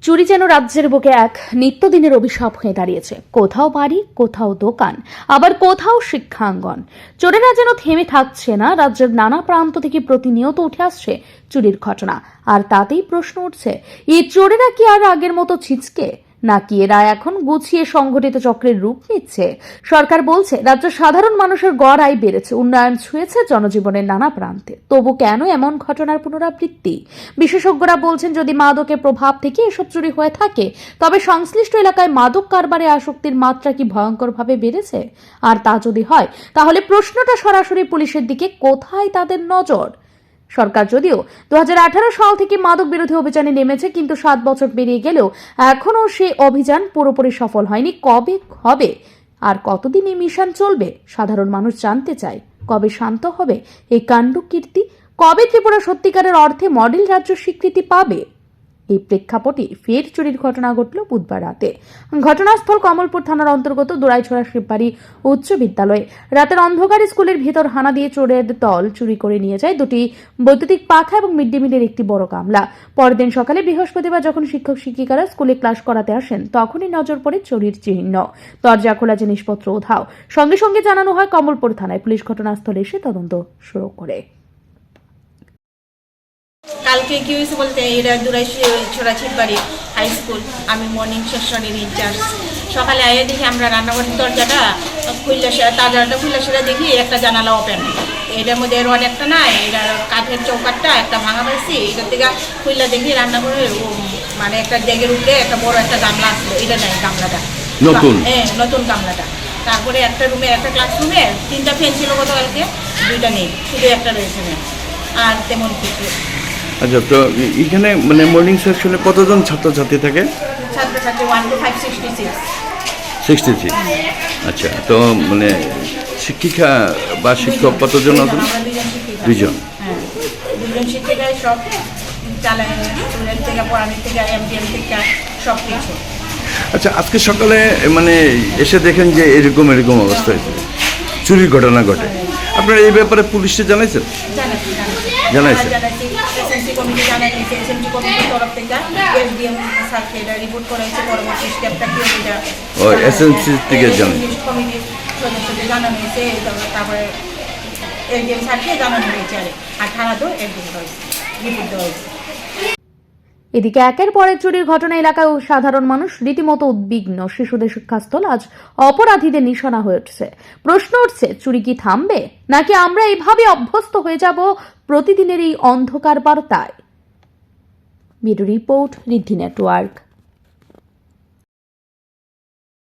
চুরি যেন রাজ্যের বুকে এক নিত্যদিনের অভিশাপ হয়ে দাঁড়িয়েছে। কোথাও বাড়ি, কোথাও দোকান, আবার কোথাও শিক্ষাঙ্গন। চোরেরা যেন থেমে থাকছে না। রাজ্যের নানা প্রান্ত থেকে প্রতিনিয়ত উঠে আসছে চুরির ঘটনা, আর তাতেই প্রশ্ন উঠছে, এই চোরেরা কি আর আগের মতো ছিচকে, নাকি এরা এখন গুছিয়ে সংগঠিত চক্রের রূপ নিচ্ছে? সরকার বলছে রাজ্য সাধারণ মানুষের গড় আয় বেড়েছে, উন্নয়ন ছুঁয়েছে জনজীবনের নানা প্রান্তে। তবু কেন এমন ঘটনার পুনরাবৃত্তি? বিশেষজ্ঞরা বলছেন, যদি মাদকের প্রভাব থেকে এসব চুরি হয়ে থাকে, তবে সংশ্লিষ্ট এলাকায় মাদক কারবারে আসক্তির মাত্রা কি ভয়ঙ্করভাবে বেড়েছে? আর তা যদি হয়, তাহলে প্রশ্নটা সরাসরি পুলিশের দিকে, কোথায় তাদের নজর? সরকার যদিও 2018 সাল থেকে মাদক বিরোধী অভিযানে নেমেছে, কিন্তু 7 বছর পেরিয়ে গেলেও এখনো সেই অভিযান পুরোপুরি সফল হয়নি। কবে হবে আর কতদিন এই মিশন চলবে, সাধারণ মানুষ জানতে চায়। কবে শান্ত হবে এই কাণ্ডকীর্তি? কবে ত্রিপুরা সত্যিকারের অর্থে মডেল রাজ্য স্বীকৃতি পাবে? এই প্রেক্ষাপটে ফের চুরির ঘটনা ঘটল বুধবার রাতে। ঘটনাস্থল কমলপুর থানার অন্তর্গত দোরাইছড়া শিববাড়ি উচ্চ বিদ্যালয়ে। রাতের অন্ধকার স্কুলের ভেতর হানা দিয়ে চোরের দল চুরি করে নিয়ে যায় দুটি বৈদ্যুতিক পাখা এবং মিড ডে মিলের একটি বড় গামলা। পরের দিন সকালে বৃহস্পতিবার যখন শিক্ষক শিক্ষিকারা স্কুলে ক্লাস করাতে আসেন, তখনই নজর পড়ে চুরির চিহ্ন। দরজা খোলা, জিনিসপত্র উধাও। সঙ্গে সঙ্গে জানানো হয় কমলপুর থানায়। পুলিশ ঘটনাস্থলে এসে তদন্ত শুরু করে। কালকে কি হয়েছে বলতে, এটা দোরাইছড়া শিববাড়ি হাই স্কুল, আমি মর্নিং সেকশনের ইনচার্জ। সকালে আইয়ে দেখি আমরা রান্নাঘরের দরজাটা খুললে, দরজাটা খুললে সেটা দেখি একটা জানালা ওপেন। এটার মধ্যে রড একটা নাই, এটা কাঠের চৌকাটটা একটা ভাঙা পাইছি। এটার থেকে খুললে দেখি রান্নাঘরে মানে একটা ডেগের উপরে একটা বড় একটা গামলা আসলো, এটা নাই গামলাটা নতুন, হ্যাঁ নতুন গামলাটা। তারপরে একটা রুমে, একটা ক্লাসরুমে 3টা ফ্যান ছিল গতকালকে, 2টা নেই, শুধু একটা রয়েছে। আর তেমন কিছু। আচ্ছা, তো এখানে মানে মর্নিং সেকশনে কতজন ছাত্রছাত্রী থাকে? ছাত্রছাত্রী 1 to 5 66। আচ্ছা, তো মানে শিক্ষিকা বা শিক্ষক কতজন আছেন? 2জন। হ্যাঁ, 2জন শিক্ষিকাই সব চালায়, স্টুডেন্ট থেকে পড়ানোর থেকে এমডিএম থেকে সব কিছু। আচ্ছা, আজকে সকালে মানে এসে দেখেন যে এরকম অবস্থা হয়েছে, চুরির ঘটনা ঘটে। আপনারা এই ব্যাপারে পুলিশে জানাইছেন? জানাইছেন। এসএমসি কমিটি জানাইছে, এসএমসি কমিটির তরফ থেকে এসডিএম স্যারকে এটা রিপোর্ট করেছে। পরবর্তী স্টেপটা কি হবে এটা এসএমসি থেকে জানাই, কমিটির সদস্যদের জানানো হয়েছে। তারপরে এসডিএম স্যারকে জানানো হয়েছে, আর থানাতেও রিপোর্ট দেওয়া হয়েছে। এদিকে একের পর এক চুরির ঘটনা এলাকায় সাধারণ মানুষ রীতিমতো উদ্বিগ্ন। শিশুদের শিক্ষাস্থল আজ অপরাধীদের নিশানা হয়ে উঠছে। প্রশ্ন উঠছে, চুরি কি থামবে, নাকি আমরা এইভাবে অভ্যস্ত হয়ে যাব প্রতিদিনের এই অন্ধকার বার্তায়? ব্যুরো রিপোর্ট, ঋদ্ধি নেটওয়ার্ক।